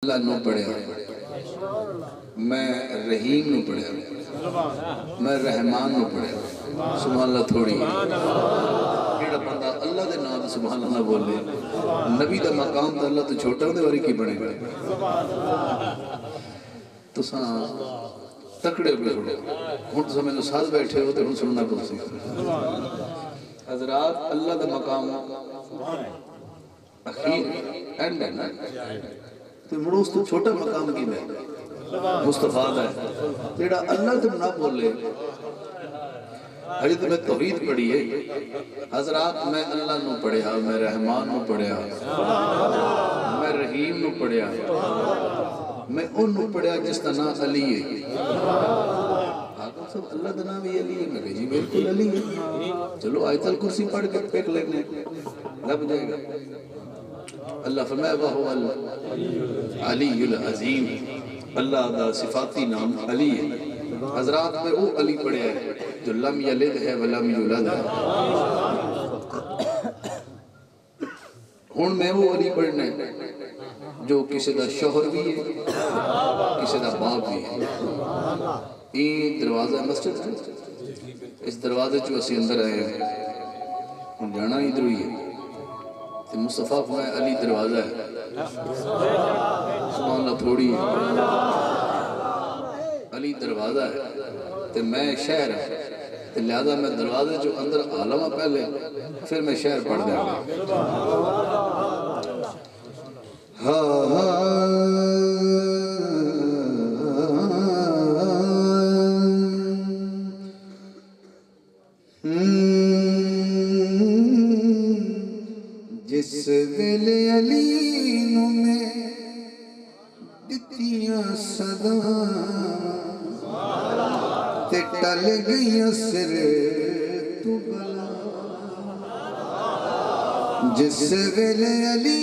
اللہ نو پڑھیا میں رحیم نو پڑھیا میں رحمان نو پڑھیا سبحان اللہ تھوڑی جیڑا بندہ اللہ دے نام سبحان اللہ بولے نبی دا مقام دا اللہ تو چھوٹا ہوں دے واری کی بنے گا تو ساں تکڑے ہوئے ہوں تو سمیں جو ساتھ بیٹھے ہوتے ہوں سننا کو سی حضرات اللہ دا مقام اخیر اینڈ ہے نا تو مروس تو چھوٹا مقام کی میں مصطفیٰ ہے تیڑا اللہ تم نہ بولے حجت میں توحید پڑھی ہے حضرات میں اللہ نو پڑھیا میں رحمان نو پڑھیا میں رحیم نو پڑھیا میں ان نو پڑھیا جس کا نام علی ہے آقا صاحب اللہ کا نام بھی علی ہے میں کہا جی بالکل علی ہے چلو آیت الکرسی پڑھ کے پیک لینے لب جائے گا اللہ فرمائے وَهُوَ الْعَلِيُّ الْعَظِيمُ اللہ دا صفاتی نام علی ہے حضرات میں وہ علی پڑھے ہے جو لم یلد ہے ولم یولد ہے ہون میں وہ علی پڑھنے جو کسی دا شوہر بھی ہے کسی دا باپ بھی ہے یہ دروازہ مسجد ہے اس دروازے جو اسی اندر آئے ہیں ہم جانا ادھر ہوئی ہے تو مصطفیٰ فرمائے علی دروازہ ہے سبحان اللہ تھوڑی ہے علی دروازہ ہے تو میں شہر ہے تو لہذا میں دروازے جو اندر عالمہ پہلے پھر میں شہر پڑھ دیں گا جس دل علی نو میں دتیاں صدا تے ٹل گئیاں سر تو بلا جس دل علی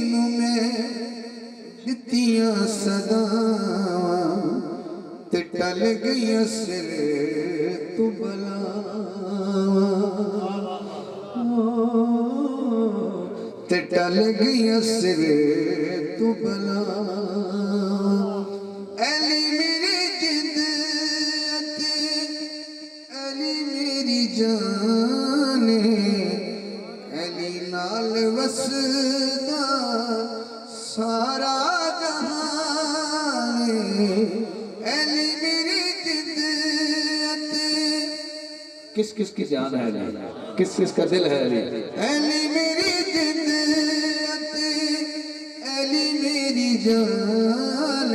نو میں دتیاں صدا تے ٹل گئیاں سر تو بلا تے ٹل گئیاں سر تو بلا علی میری جد علی میری جان علی نال وسدا سارا جہان علی میری جد کس کس کی جان ہے علی کس کس کا دل ہے علی علی میری جد علی میری جان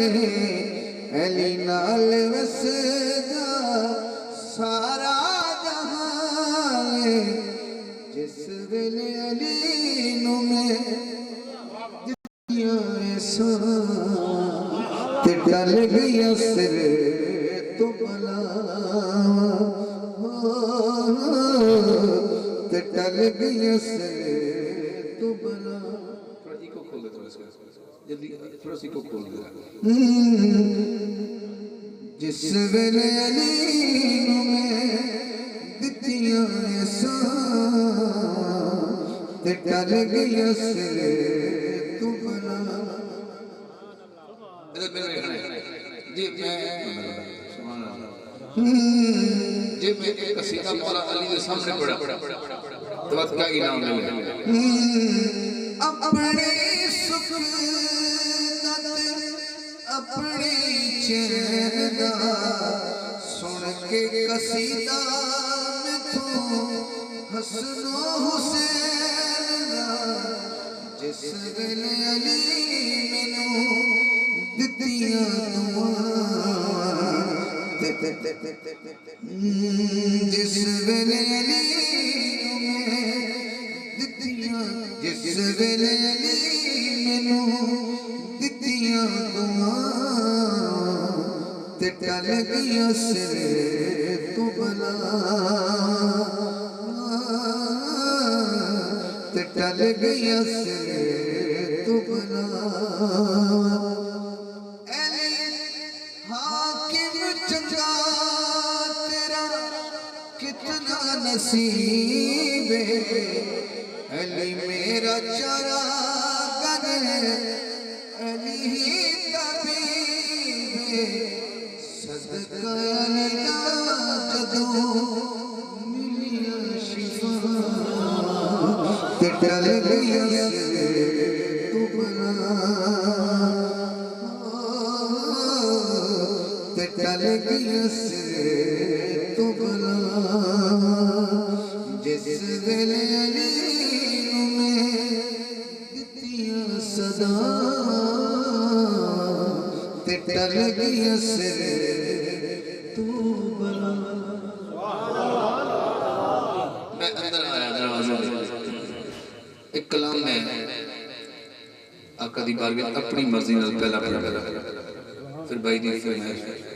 علی نال وسدا سارا جہان جس ویل علی نو میں دتیاں احسان تے ٹل گئیاں سر تو بلا تے ٹل گئیاں سر تو بلا تھوڑا سی کو کھول دے جس ویل علی نو میں دتیاں احسان تے ٹل گئیاں سر تو بلا جی میں ایک قصیدہ مولا علی کے سامنے پڑھا تو بات کیا انعام ملے اپنے سکونت اپنی چین دا سن کے قصیدہ میں تو حسن و حسین دا جس ویل علی مینوں دتیاں جس ویل علی جس ویل علی مینوں دتیاں دعاں تے ٹل گئیاں سر تو بلا تے ٹل گئیاں سر تو بلا علی حاکم چنگا تیرا کتنا نصیب ہے علی میرا چراغ ہے علی طبیب صدقہ نجات جدوں ملیا شفا تے ٹل گیا تو بنا تے ٹل گیا تو بنا جس ویلے علی میں دتیاں صدا تے ٹل گیا تو بنا میں اندر آیا دروازے میں ایک کلام میں آقا دی بارگاہ اپنی مرضی نال پہلا پھر بھائی دی فرمائش